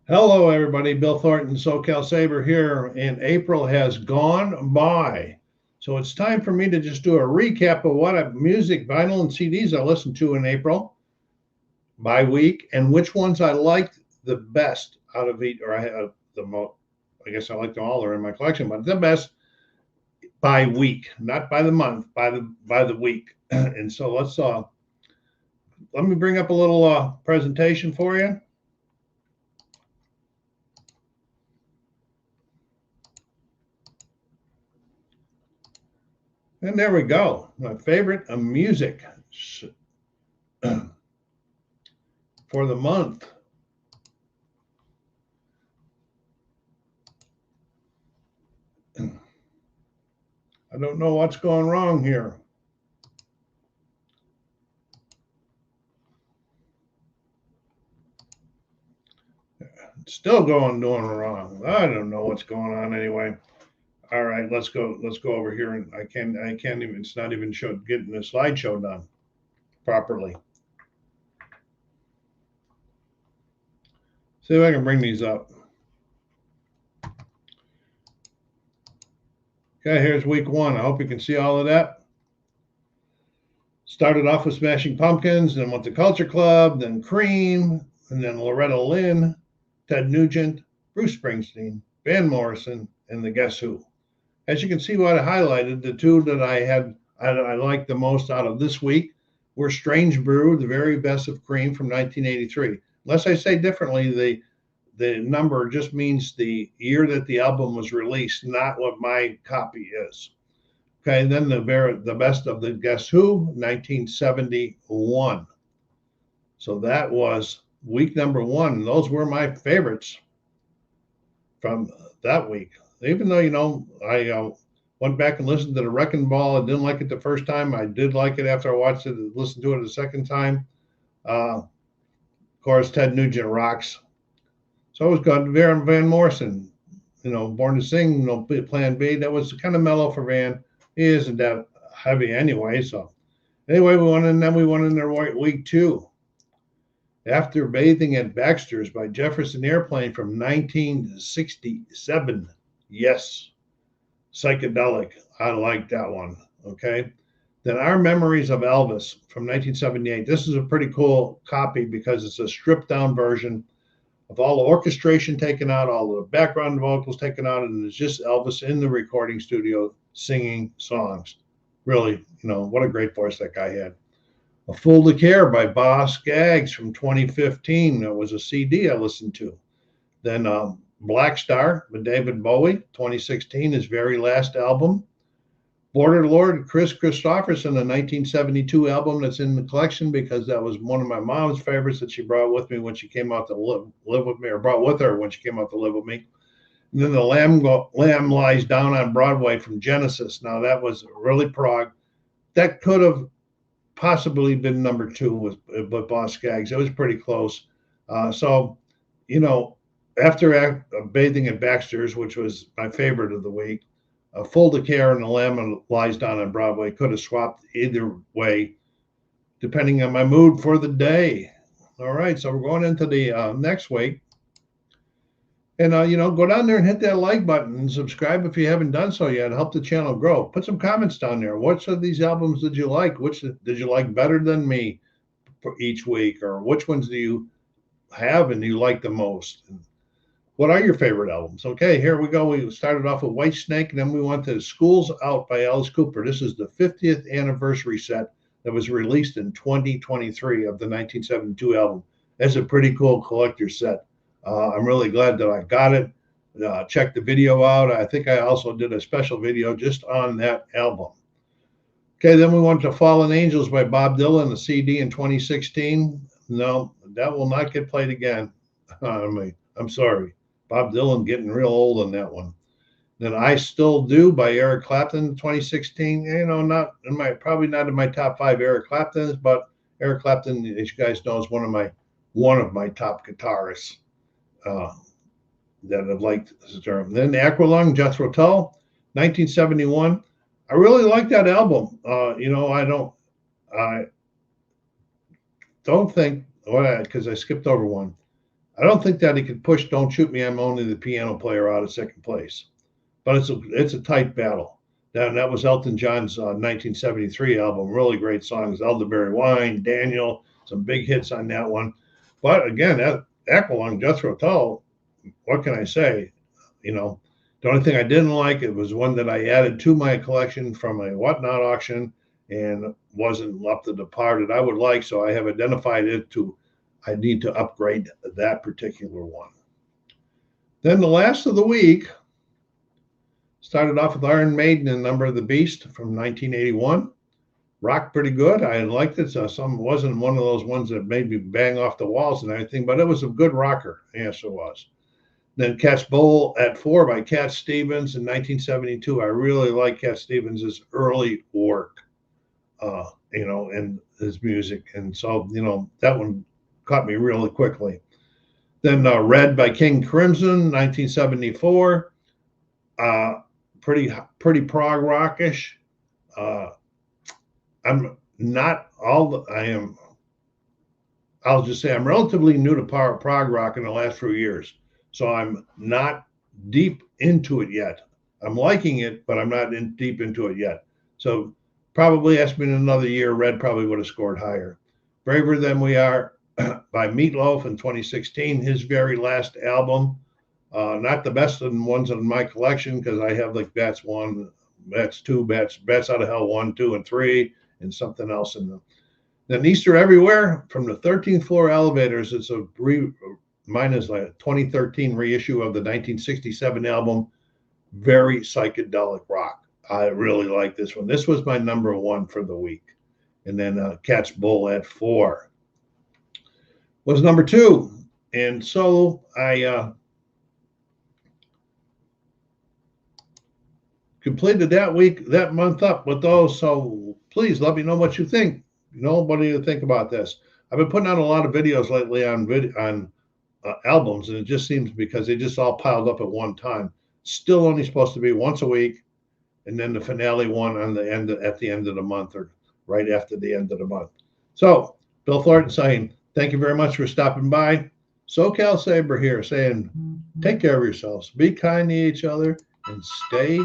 Hello, everybody. Bill Thornton, SoCalSabre here, and April has gone by. So it's time for me to just do a recap of what music, vinyl, and CDs I listened to in April by week, and which ones I liked the best out of each, or I have the most. I guess I like them all. They're in my collection, but the best by week, not by the month, by the week. And so let me bring up a little presentation for you. And there we go. My favorite music for the month. I don't know what's going wrong here. It's still doing wrong. I don't know what's going on anyway. All right, let's go over here, and I can't even, it's not even getting the slideshow done properly. See if I can bring these up. Okay, here's week one. I hope you can see all of that. Started off with Smashing Pumpkins, then went to Culture Club, then Cream, and then Loretta Lynn, Ted Nugent, Bruce Springsteen, Van Morrison, and the Guess Who. As you can see, what I highlighted, the two that I liked the most out of this week were Strange Brew, the very best of Cream from 1983. Unless I say differently, the number just means the year that the album was released, not what my copy is. Okay, then the best of the Guess Who, 1971. So that was week number one. Those were my favorites from that week. Even though, I went back and listened to the Wrecking Ball. I didn't like it the first time. I did like it after I watched it, listened to it a second time. Of course, Ted Nugent rocks. So it was good. Van Morrison, Born to Sing, Plan B. That was kind of mellow for Van. He isn't that heavy anyway. So anyway, we went in there week two. After Bathing at Baxter's by Jefferson Airplane from 1967. Yes, psychedelic. I like that one. Okay. Then Our Memories of Elvis from 1978. This is a pretty cool copy because it's a stripped down version of all the orchestration taken out, all the background vocals taken out, and it's just Elvis in the recording studio singing songs. Really, what a great voice that guy had. A Fool to Care by Boss Skaggs from 2015. That was a CD I listened to. Then Black Star with David Bowie, 2016, his very last album. Border Lord, Chris Christopherson, a 1972 album that's in the collection because that was one of my mom's favorites that she brought with me when she came out to live with me, or brought with her when she came out to live with me. And then The Lamb Lies Down on Broadway from Genesis. Now that was really prog. That could have possibly been number two with Boss Skaggs. It was pretty close. So, after Bathing at Baxter's, which was my favorite of the week, A Full to Care and The Lamb Lies Down on Broadway could have swapped either way, depending on my mood for the day. All right, so we're going into the next week. And, go down there and hit that like button and subscribe if you haven't done so yet. Help the channel grow. Put some comments down there. Which of these albums did you like? Which did you like better than me for each week? Or which ones do you have and you like the most? And what are your favorite albums? Okay, here we go. We started off with Whitesnake, and then we went to School's Out by Alice Cooper. This is the 50th anniversary set that was released in 2023 of the 1972 album. That's a pretty cool collector set. I'm really glad that I got it. Check the video out. I think I also did a special video just on that album. Okay, then we went to Fallen Angels by Bob Dylan, a CD in 2016. No, that will not get played again. I'm sorry. Bob Dylan getting real old on that one. Then I Still Do by Eric Clapton, 2016. Probably not in my top five Eric Claptons, but Eric Clapton, as you guys know, is one of my top guitarists that I've liked this term. Then Aqualung, Jethro Tull, 1971. I really like that album. I don't think, because I skipped over one. I don't think that he could push "Don't Shoot Me, I'm Only the Piano Player" out of second place, but it's a tight battle. That was Elton John's 1973 album. Really great songs: "Elderberry Wine," "Daniel," some big hits on that one. But again, that Aqualung, Jethro Tull, what can I say? You know, the only thing I didn't like, it was one that I added to my collection from a Whatnot auction and wasn't up to the par that I would like. So I have identified it to, I need to upgrade that particular one. Then the last of the week started off with Iron Maiden and Number of the Beast from 1981. Rocked pretty good. I liked it. So some wasn't one of those ones that made me bang off the walls and everything, but it was a good rocker. Yes, it was. Then Cat's Bowl at 4 by Cat Stevens in 1972. I really like Cat Stevens' early work, and his music. And so, that one caught me really quickly. Then Red by King Crimson, 1974. Pretty prog rockish. I'll just say I'm relatively new to prog rock in the last few years. So I'm not deep into it yet. I'm liking it, but I'm not deep into it yet. So probably ask me in another year, Red probably would have scored higher. Braver Than We Are by Meatloaf in 2016, his very last album. Not the best of the ones in my collection because I have like Bats 1, Bats 2, Bats Out of Hell 1, 2, and 3, and something else in them. Then Easter Everywhere from the 13th Floor Elevators. It's mine is like a 2013 reissue of the 1967 album. Very psychedelic rock. I really like this one. This was my number 1 for the week. And then Cat's Bowl at 4 was number 2. And so I completed that month up with those. So please let me know what you think. What do you think about this? I've been putting out a lot of videos lately on albums, and it just seems because they just all piled up at one time. Still only supposed to be once a week, and then the finale one at the end of the month or right after the end of the month. So Bill Thornton saying, thank you very much for stopping by. SoCalSabre here saying, take care of yourselves, be kind to each other, and stay